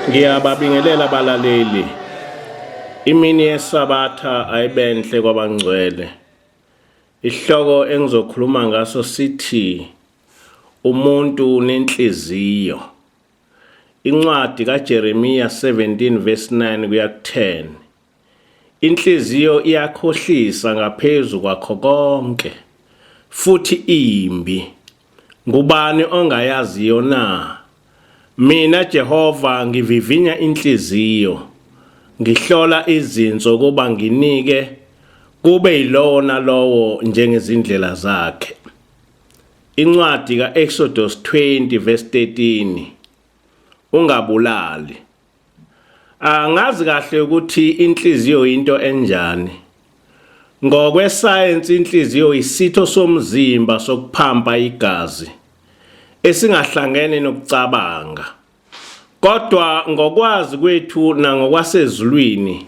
Ngiyababingelela abalaleli. Imini yeSabatha ayibenhle kwabangcwele. Isihloko engizokhuluma ngaso sithi umuntu nenhliziyo. Incwadi kaJeremiya 17 verse 9 kuya ku10. Inhliziyo iyakhohlisa ngaphezulu kwakho konke, futhi imbi. Ngubani ongayaziyo na? Mina Jehova ngivivinya inhliziyo, ngihlola izinso kuba nginike kube yilowo nalowo njengezindlela zakhe. Incwadi kaExodus 20 verse 13. Ungabulali. Angazi kahle ukuthi inhliziyo into enjani. Ngokwesayensi inhliziyo isitho somzimba sokuphampa igazi esingahlangene nokucabanga. Kodwa ngokwazi kwethu nangokwasezulwini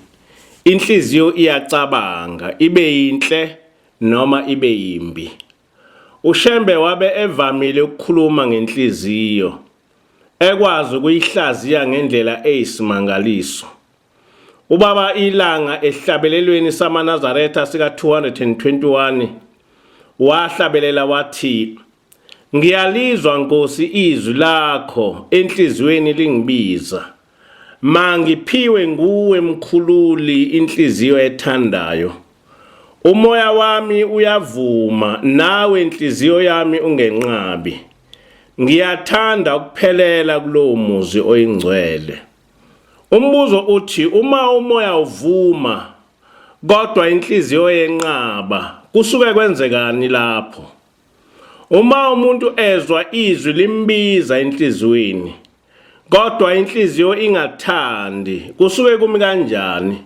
inhliziyo iyacabanga, ibe yinhle noma ibe yimbi. uShembe wabe evamile ukukhuluma ngenhliziyo, ekwazi ukuyihlaziya ngendlela eyisimangaliso. Ubaba ilanga esihlabelelweni samaNazaretha sika 221 wahlabelela wathi, ngiyalizwa Nkosi izwi lakho enhliziyweni lingibiza. Mangiphiwe nguwe mkhululi inhliziyo ethandayo. Umoya wami uyavuma, nawe inhliziyo yami ungenqabi. Ngiyathanda ukuphelela kulowo muzi oyingcwele. Umbuzo uthi, uma umoya uvuma kodwa inhliziyo yenqaba, kusuke kwenzekani lapho? Uma umuntu ezwa izwi limbiza enhliziyweni kodwa inhliziyo ingathandi, kusuke kumi kanjani?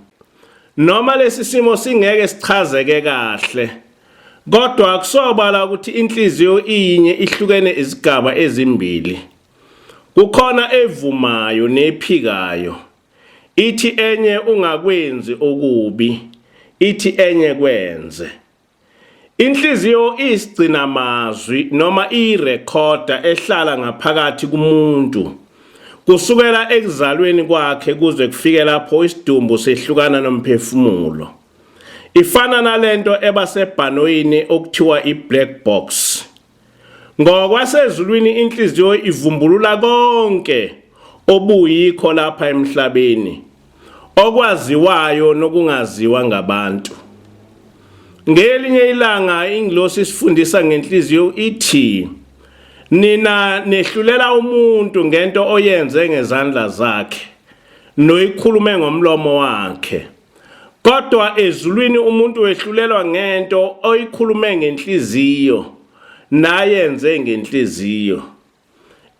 Noma lesi simo singeke sichazeke kahle, kodwa akusobala ukuthi inhliziyo inye ihlukene izigaba ezimbili. Kukhona evumayo nephikayo. Ithi enye ungakwenzi okubi, ithi enye kwenze. Inhliziyo isigcina mazwi noma irekhoda ehlala ngaphakathi kumuntu kusukela ekuzalweni kwakhe kuze kufike lapho isidumbu sehlukana nomphefumulo. Ifana nalento ebasebhanoyini okuthiwa i-black box. Ngokwasezulwini inhliziyo ivumbulula konke obuyikho lapha emhlabeni, okwaziwayo nokungaziwa ngabantu. Ngelinye ilanga ingilosi sifundisa ngenhliziyo ithi, nina nehlulela umuntu ngento oyenze ngezandla zakhe, noyikhulume ngomlomo wakhe. Kodwa ezulwini umuntu wehlulelwa ngento oyikhulume ngenhliziyo, nayenze ngenhliziyo.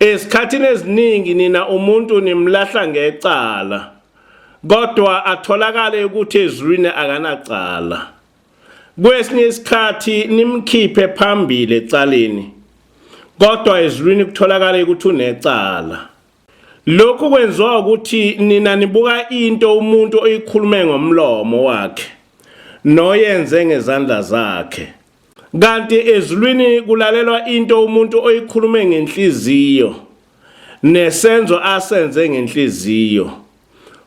Esikhathini eziningi nina umuntu nimlahla ngecala, kodwa atholakale ukuthi ezulwini akanacala. Kwesinye isikhathi nimkhiphe phambili ecaleni, kodwa ezulwini kutholakala ukuthi unecala. Lokhu kwenziwa ukuthi nina nibuka into umuntu oyikhulume ngomlomo wakhe, noyenze ngezandla zakhe. Kanti ezulwini kulalelwa into umuntu oyikhulume ngenhliziyo, nesenzo asenze ngenhliziyo.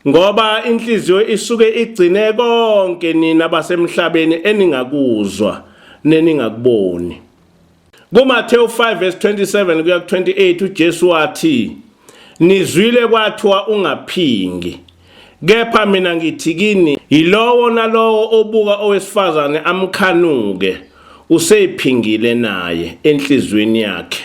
Ngoba inhliziyo isuke igcine konke nina basemhlabeni eningakuzwa neningakuboni. KuMathewu 5 verse 27 kuya 28 uJesu wathi, nizwile kwathiwa ungaphingi. Kepha mina ngithi kini, yilowo nalowo obuka owesifazane amkhanuke, useyiphingile naye enhliziyweni yakhe.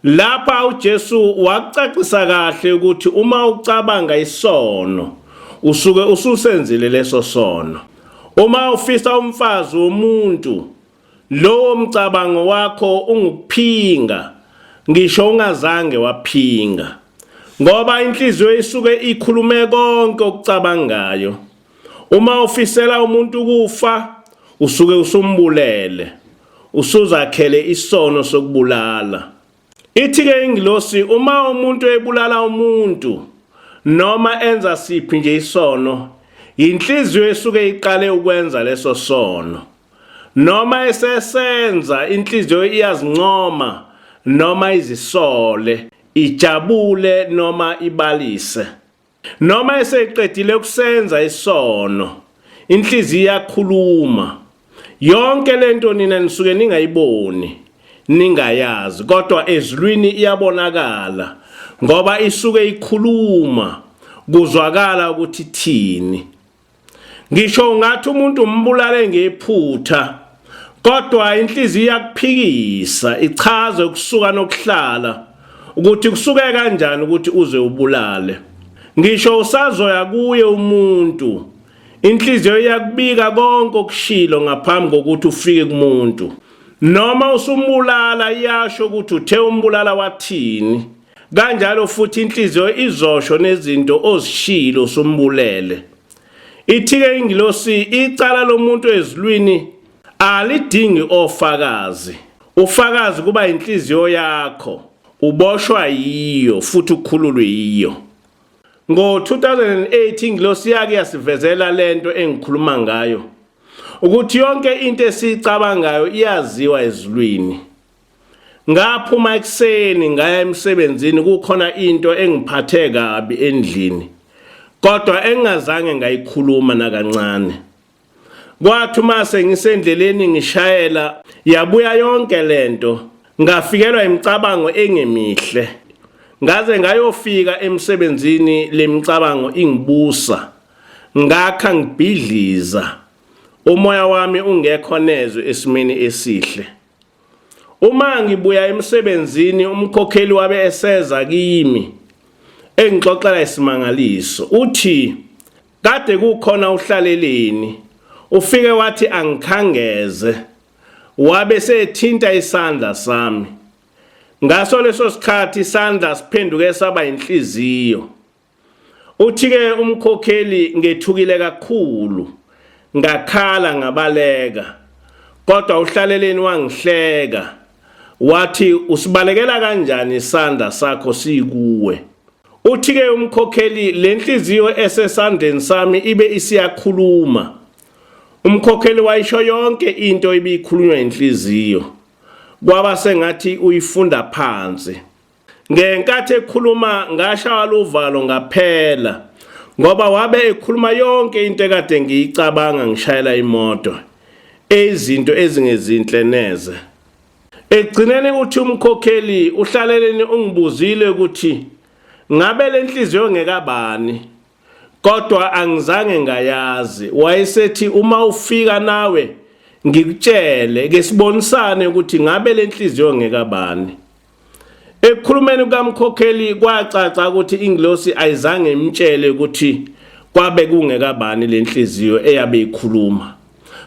Lapha uJesu wacacisa kahle ukuthi uma ucabanga isono, usuke ususenzile leso sono. Uma ufisa umfazi womuntu, lowo mcabango wakho ungukuphinga, ngisho ungazange waphinga. Ngoba inhliziyo isuke ikhulume konke okucabangayo. Uma ufisela umuntu kufa, usuke usumbulele, usuzakhele isono sokubulala. Ithi-ke ingilosi, uma umuntu ebulala umuntu noma enza siphi nje isono, inhliziyo esuke iqale ukwenza leso sono. Noma esesenza inhliziyo iyazincoma noma izisole ijabule noma ibalise. Noma eseqedile ukusenza isono, inhliziyo iyakhuluma. Yonke lento nina nisuke ningayiboni, ningayazi, kodwa ezulwini iyabonakala ngoba isuke ikhuluma, kuzwakala ukuthi thini. Ngisho ngathi umuntu umbulale ngephutha, kodwa inhliziyo iyakuphikisa, ichaze ukusuka nokuhlala ukuthi kusuke kanjani ukuthi uze ubulale. Ngisho usazoya kuye umuntu, inhliziyo iyakubika konke okushilo ngaphambi kokuthi ufike kumuntu. Noma usumbulala iyasho ukuthi uthe umbulala wathini. Kanjalo futhi inhliziyo izosho nezinto ozishilo usumbulele. Ithi-ke ingilosi icala lomuntu ezulwini alidingi ofakazi. Ufakazi kuba inhliziyo yakho, uboshwa yiyo futhi ukhululwe yiyo. Ngo-2008 ingilosi yake yasivezela lento engikhuluma ngayo, ukuthi yonke into esiyicabangayo iyaziwa ezulwini. Ngaphuma ekuseni ngaya emsebenzini, kukhona into engiphathe kabi endlini, kodwa engazange ngayikhuluma nakancane. Kwathi mase ngisendleleni ngishayela, yabuya yonke lento, ngafikelwa imicabango engemihle. Ngaze ngayofika emsebenzini lemicabango ingibusa, ngakha ngibhidliza, umoya wami ungekho nezwe esimeni esihle. Uma ngibuya emsebenzini, umkhokheli wabe eseza kimi engixoxela isimangaliso, uthi kade kukhona uhlaleleni, ufike wathi angikhangeze, wabe sethinta isandla sami. Ngaso leso sikhathi isandla siphenduke saba inhliziyo. Uthi-ke umkhokheli ngethukile kakhulu, ngakhala ngabaleka, kodwa uhlaleleni wangihleka, wathi usibalekela kanjani isandla sakho sikuwe. Uthi-ke umkhokheli lenhliziyo esesandleni sami ibe isiyakhuluma. Umkhokheli wayisho yonke into ibikhulunywa inhliziyo. Kwaba sengathi uyifunda phansi. Ngenkathi ekhuluma ngashaya luvalo ngaphela, ngoba wabe ekhuluma yonke into ekade ngiyicabanga ngishayela imoto, izinto ezingezinhle neze. Egcineni uthi umkhokheli uhlaleleni ungibuzile ukuthi ngabe lenhliziyo ngekabani, kodwa angizange ngayazi. Wayesethi uma ufika nawe ngikutshele, ke sibonisane ukuthi ngabe lenhliziyo ngekabani. Ekukhulumeni kukamkhokheli kwacaca ukuthi ingilosi ayizange imtshele ukuthi kwabe kungekabani lenhliziyo eyabe ikhuluma,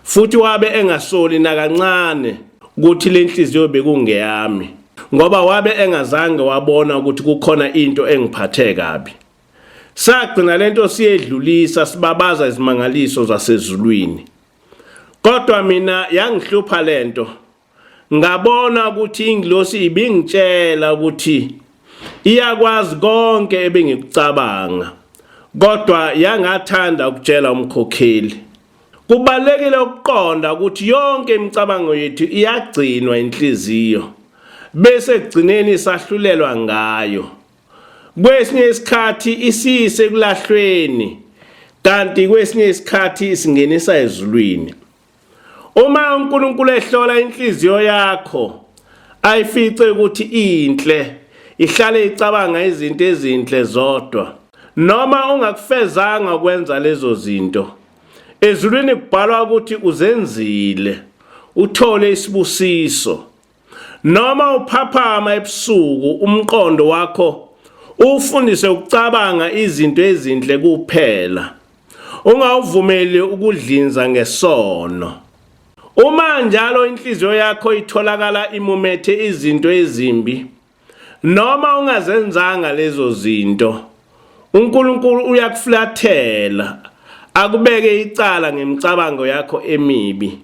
futhi wabe engasoli nakancane ukuthi lenhliziyo bekungeyami, ngoba wabe engazange wabona ukuthi kukhona into engiphathe kabi. Sagcina lento siyedlulisa sibabaza izimangaliso zasezulwini, kodwa mina yangihlupha lento. Ngabona ukuthi ingilosi ibingitshela ukuthi iyakwazi konke ebengikucabanga, kodwa yangathanda ukutshela umkhokheli. Kubalekile ukuqonda ukuthi yonke imicabango yethu iyagcinwa inhliziyo, bese kugcineni sahlulelwa ngayo. Kwesinye isikhathi isise kulahlweni, kanti kwesinye isikhathi isingenisa ezulwini. Uma uNkulunkulu ehlola inhliziyo yakho, ayifice ukuthi inhle, ihlale icabanga izinto ezinhle zodwa, noma ungakufezanga ukwenza lezo zinto, ezulwini kubhalwa ukuthi uzenzile, uthole isibusiso. Noma uphaphama ebusuku, umqondo wakho ufundise ukucabanga izinto ezinhle kuphela, ungawuvumeli ukudlinza ngesono. Uma njalo inhliziyo yakho itholakala imumethe izinto ezimbi, noma ungazenzanga lezo zinto, uNkulunkulu uyakuflathela, akubeke icala ngemicabango yakho emibi.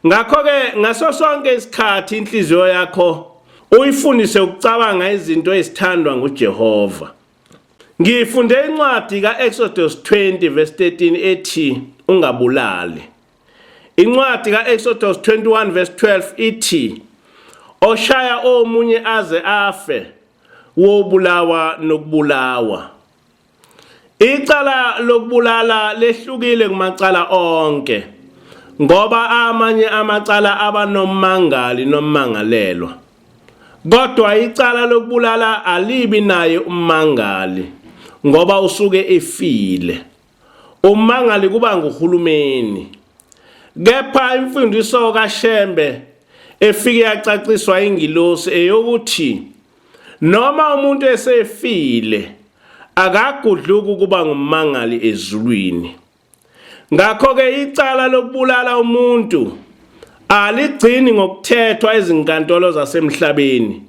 Ngakho-ke ngaso sonke isikhathi inhliziyo yakho uyifundise ukucabanga izinto ezithandwa nguJehova. Ngifunde incwadi ka-Exodus 20 verse 13 ethi ungabulali. Incwadi ka-Exodus 21 verse 12 ithi oshaya omunye aze afe, wobulawa nokubulawa. Icala lokubulala lehlukile kumacala onke ngoba amanye amacala abanommangali nommangalelwa. Kodwa icala lokubulala alibi naye ummangali ngoba usuke efile. Ummangali kuba nguhulumeni. Kepha imfundiso kaShembe efike yacaciswa ingilosi eyokuthi noma umuntu esefile akagudluki kuba ngummangali ezulwini. Ngakho ke icala lokubulala umuntu aligcini ngokuthethwa ezinkantolo zasemhlabeni,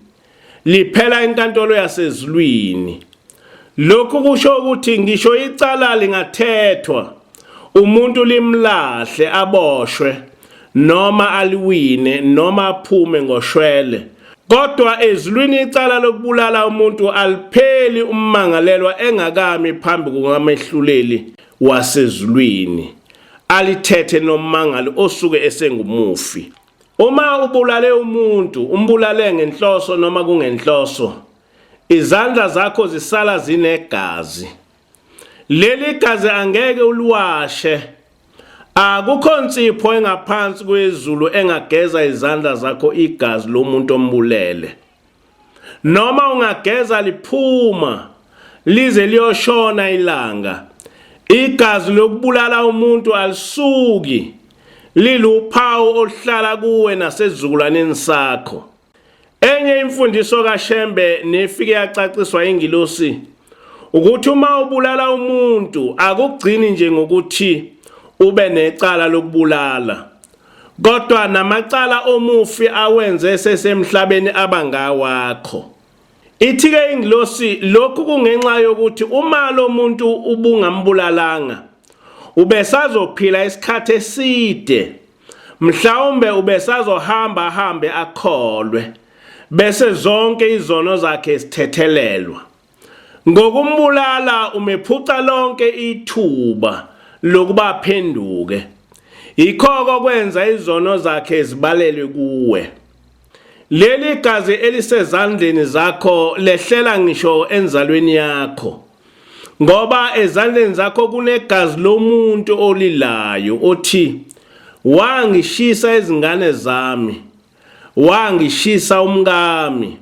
liphela inkantolo yasezulwini. Lokhu kusho ukuthi ngisho icala lingathethwa umuntu limlahle aboshwe noma aliwine noma aphume ngoshwele, kodwa ezulwini icala lokubulala umuntu alipheli ummangalelwa engakami phambi kukamehluleli wasezulwini, alithethe nommangali osuke esengumufi. Uma ubulale umuntu, umbulale ngenhloso noma kungenhloso, izandla zakho zisala zinegazi. Leli gazi angeke uliwashe. Akukho nsipho engaphansi kwezulu engageza izandla zakho igazi lomuntu ombulele. Noma ungageza liphuma lize liyoshona ilanga, igazi lokubulala umuntu alisuki, liluphawu oluhlala kuwe nasezizukulwaneni sakho. Enye imfundiso kaShembe nefike yacaciswa ingilosi ukuthi uma ubulala umuntu akugcini nje ngokuthi ube necala lokubulala, kodwa namacala omufi awenze sesemhlabeni abangawakho. Ithi-ke ingilosi lokhu kungenxa yokuthi uma lo muntu ubungambulalanga ubesazophila isikhathi eside, mhlawumbe ubesazohamba hambe akholwe bese zonke izono zakhe zithethelelwa. Ngokumbulala umephuca lonke ithuba lokuba aphenduke. Yikho kwenza izono zakhe zibalelwe kuwe. Leli gazi elisezandleni zakho lehlela ngisho enzalweni yakho, ngoba ezandleni zakho kunegazi lomuntu olilayo othi wangishisa izingane zami, wangishisa umkami.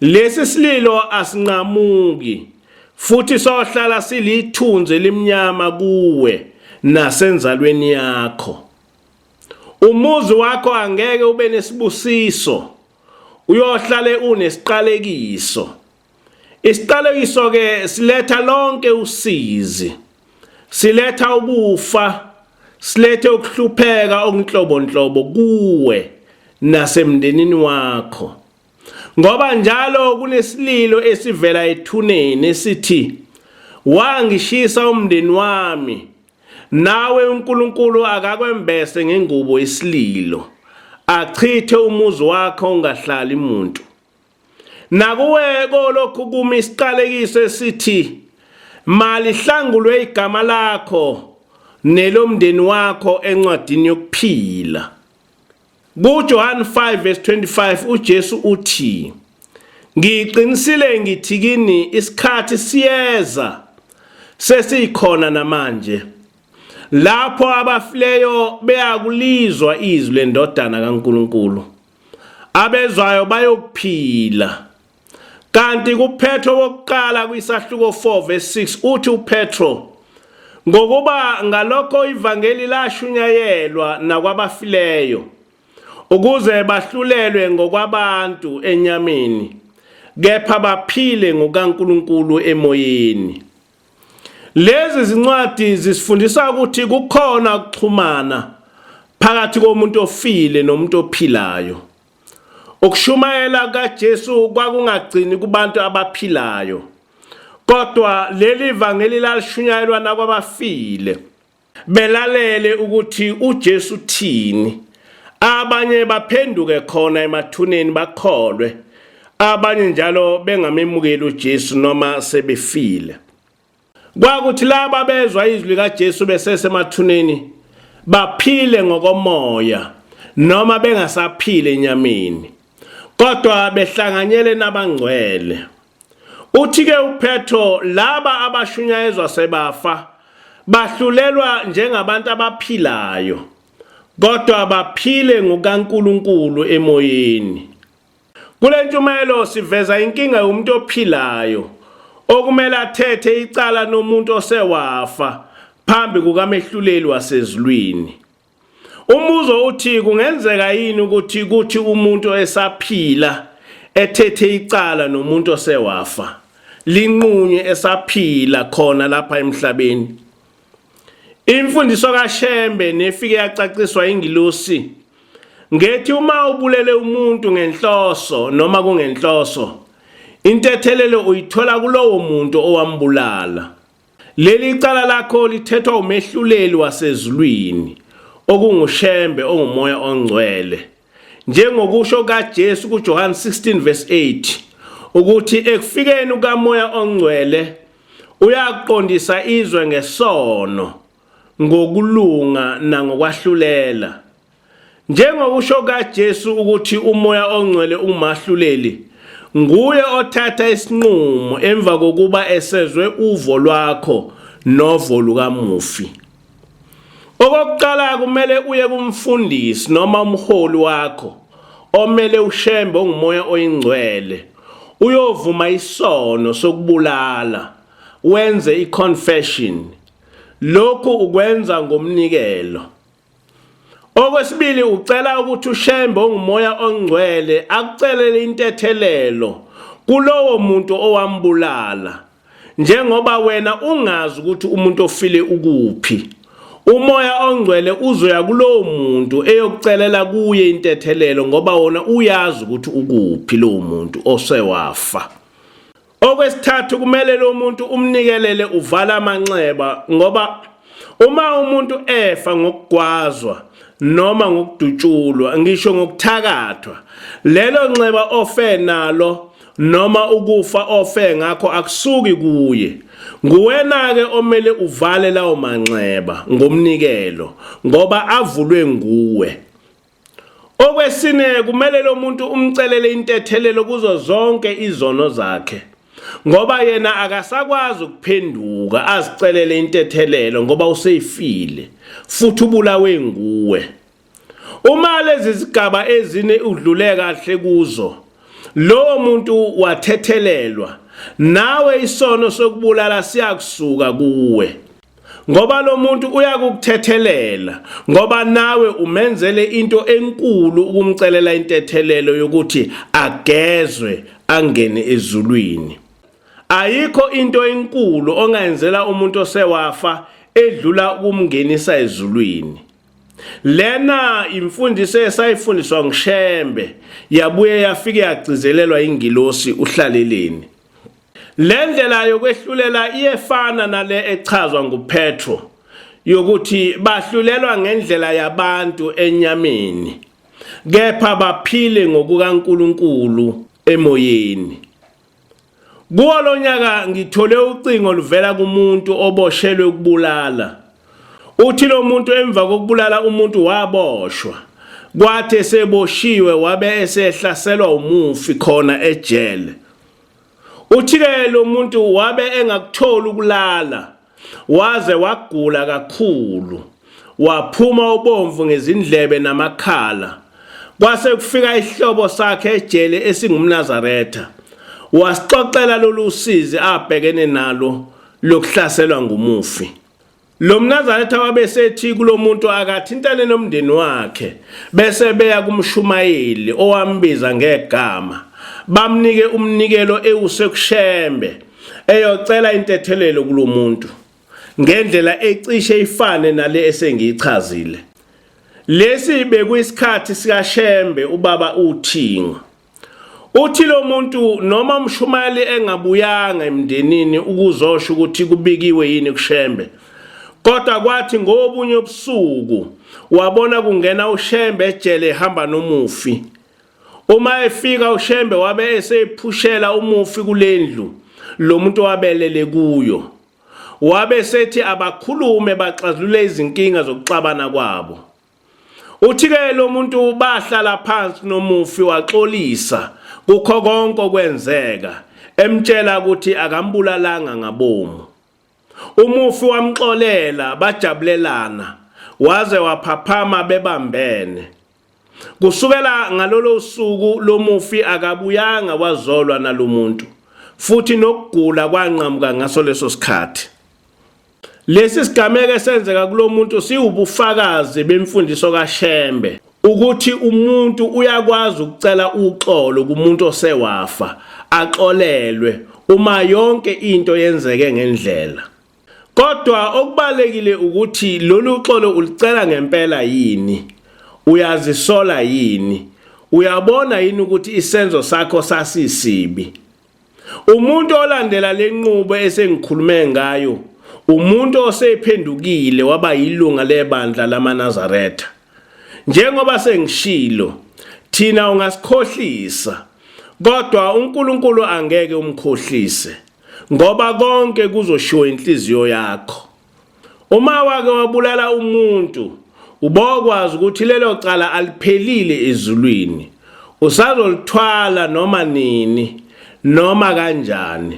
Lesi sililo asinqamuki futhi sohlala silithunze limnyama kuwe nasenzalweni yakho. Umuzi wakho angeke ube nesibusiso, uyohlale unesiqalekiso. Isiqalekiso ke siletha lonke usizi, siletha ukufa, silethe ukuhlupheka okunhlobonhlobo kuwe nasemndenini wakho. Ngoba njalo kunesililo esivela ethuneni esithi wangishisa umndeni wami, nawe uNkulunkulu akakwembese ngengubo isililo, achithe umuzi wakho ungahlali umuntu. Nakuwe kolokhu kuma isiqalekiso esithi malihlangulwe igama lakho nelomndeni wakho encwadini yokuphila. KuJohn 5:25 uJesu uthi, ngiqinisile ngithi kini isikhathi siyeza sesikhona namanje lapho abafileyo beyakulizwa izwi lendodana kaNkulunkulu, abezwayo bayokuphila. Kanti kuPetro wokuqala kwisahluko 4:6 uthi uPetro, ngokuba ngalokho ivangeli lashunyayelwa nakwabafileyo ukuze bahlulelwe ngokwabantu enyameni, kepha baphile ngokaNkulunkulu emoyeni. Lezi zincwadi zisifundisa ukuthi kukhona ukuxhumana phakathi komuntu ofile nomuntu ophilayo. Ukushumayela kaJesu kwakungagcini kubantu abaphilayo, kodwa leli ivangeli lashunyayelwa nakwabafile. Belalele ukuthi uJesu uthini. Abanye baphenduke khona emathuneni bakholwe, abanye njalo bengamemukeli uJesu noma sebefile. Kwakuthi laba bezwa izwi likaJesu besesemathuneni baphile ngokomoya noma bengasaphile enyameni, kodwa behlanganyele nabangcwele. Uthi-ke uPetro laba abashunyayezwa sebafa bahlulelwa njengabantu abaphilayo, kodwa baphile ngokaNkulunkulu emoyeni. Kule ntshumayelo siveza inkinga yomuntu ophilayo okumele athethe icala nomuntu osewafa phambi kukamehluleli wasezulwini. Umbuzo uthi kungenzeka yini ukuthi umuntu esaphila ethethe icala nomuntu osewafa, linqunywe esaphila khona lapha emhlabeni? Imfundiso kaShembe nefike yacaciswa ingilosi ngethi uma ubulele umuntu ngenhloso noma kungenhloso, intethelelo uyithola kulowo muntu owambulala. Leli cala lakho lithethwa umehluleli wasezulwini okunguShembe ongumoya ongcwele, njengokusho kaJesu kuJohn 16:8 ukuthi ekufikeni kukamoya ongcwele uyaqondisa izwe ngesono, ngokulunga nangokwahlulela. Njengokusho kaJesu ukuthi umoya ongcwele umahluleli, nguye othatha isinqumo emva kokuba esezwe uvo lwakho novo lukamufi. Okokuqala kumele uye kumfundisi noma umholi wakho omele uShembe ongumoya oyingcwele, uyovuma isono sokubulala, wenze iconfession. Lokhu ukwenza ngomnikelo. Okwesibili ucela ukuthi uShembe ongumoya ongcwele akucelele intethelelo kulowo muntu owambulala, njengoba wena ungazi ukuthi umuntu ofile ukuphi. Umoya ongcwele uzoya kulowo muntu eyokucelela kuye intethelelo ngoba wona uyazi ukuthi ukuphi lowo muntu osewafa. Okwesithathu kumele lo muntu umnikelele uvala amanxeba, ngoba uma umuntu efa ngokugwazwa noma ngokudutshulwa, ngisho ngokuthakathwa, lelo nxeba ofe nalo noma ukufa ofe ngakho akusuki kuye. Nguwena-ke omele uvale lawo manxeba ngomnikelo ngoba avulwe nguwe. Okwesine kumele lo muntu umcelele intethelelo kuzo zonke izono zakhe, ngoba yena akasakwazi ukuphenduka azicelele intethelelo ngoba useyifile futhi ubulawe nguwe. Uma lezi zigaba ezine udlule kahle kuzo, lo muntu wathethelelwa, nawe isono sokubulala siyakusuka kuwe, ngoba lo muntu uyakuthethelela ngoba nawe umenzele into enkulu ukumcelela intethelelo yokuthi agezwe angene ezulwini. Ayikho into enkulu ongayenzela umuntu osewafa edlula ukumngenisa ezulwini. Lena imfundiso esayifundiswa nguShembe yabuye yafike yagcizelelwa ingilosi uHlaleleni. Le ndlela yokwehlulela iyefana nale echazwa nguPetro yokuthi bahlulelwa ngendlela yabantu enyameni, kepha baphile ngokukaNkulunkulu emoyeni. Kuwo lo nyaka ngithole ucingo luvela kumuntu oboshelwe ukubulala. Uthi lo muntu emva kokubulala umuntu waboshwa, kwathi eseboshiwe wabe esehlaselwa umufi khona ejele. Uthi-ke lo muntu wabe engakutholi ukulala, waze wagula kakhulu, waphuma ubomvu ngezindlebe namakhala. Kwase kufika isihlobo sakhe ejele esingumNazaretha, wasixoxela lolu sizi abhekene nalo lokuhlaselwa ngumufi. Lo mNazaretha wabesethi kulo muntu akathintane nomndeni wakhe, bese beya kumshumayeli owambiza ngegama, bamnike umnikelo ewusekuShembe eyocela intethelelo kulo muntu ngendlela ecishe ifane nale esengiyichazile. Lesi bekuyisikhathi sikaShembe ubaba uThingo. Uthi lo muntu noma umshumayeli engabuyanga emndenini ukuzosho ukuthi kubikiwe yini kuShembe, kodwa kwathi ngobunye ubusuku wabona kungena uShembe ejele ehamba nomufi. Uma efika uShembe wabe esephushela umufi kulendlu lo muntu wabelele kuyo. Wabe sethi abakhulume baxazulule izinkinga zokuxabana kwabo. Uthi-ke lo muntu bahlala phansi nomufi waxolisa kukho konke okwenzeka, emtshela ukuthi akambulalanga ngabomu. Umufi wamxolela bajabulelana waze waphaphama bebambene. Kusukela ngalolo suku lo mufi akabuyanga wazolwa nalomuntu futhi nokugula kwanqamuka ngaso leso sikhathi. Lesi sigameko senzeka kulomuntu siwubufakazi bemfundiso kaShembe ukuthi umuntu uyakwazi ukucela uxolo kumuntu osewafa axolelwe uma yonke into yenzeke ngendlela. Kodwa okubalekile ukuthi lolu xolo ulicela ngempela yini? Uyazisola yini? Uyabona yini ukuthi isenzo sakho sasisibi? Umuntu olandela lenqubo esengikhulume ngayo umuntu osephendukile waba yilunga lebandla lamaNazaretha. Njengoba sengishilo, thina ungasikhohlisa, kodwa uNkulunkulu angeke umkhohlise, ngoba konke kuzoshiwo inhliziyo yakho. Uma wake wabulala umuntu, ubokwazi ukuthi lelo cala aliphelile ezulwini. Usazolithwala noma nini, noma kanjani.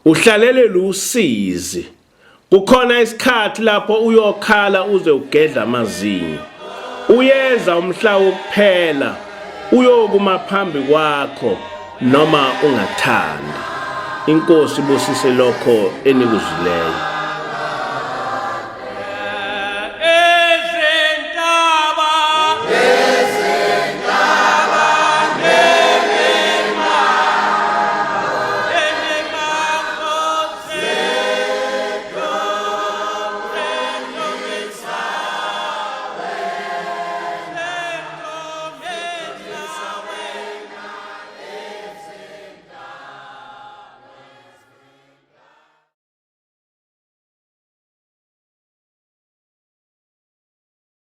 Uhlalele lusizi. Kukhona isikhathi lapho uyokhala uze ugedla amazinyo. Uyeza umhla wokuphela, uyokuma phambi kwakho noma ungathanda. Inkosi ibusise lokho enikuzwileyo.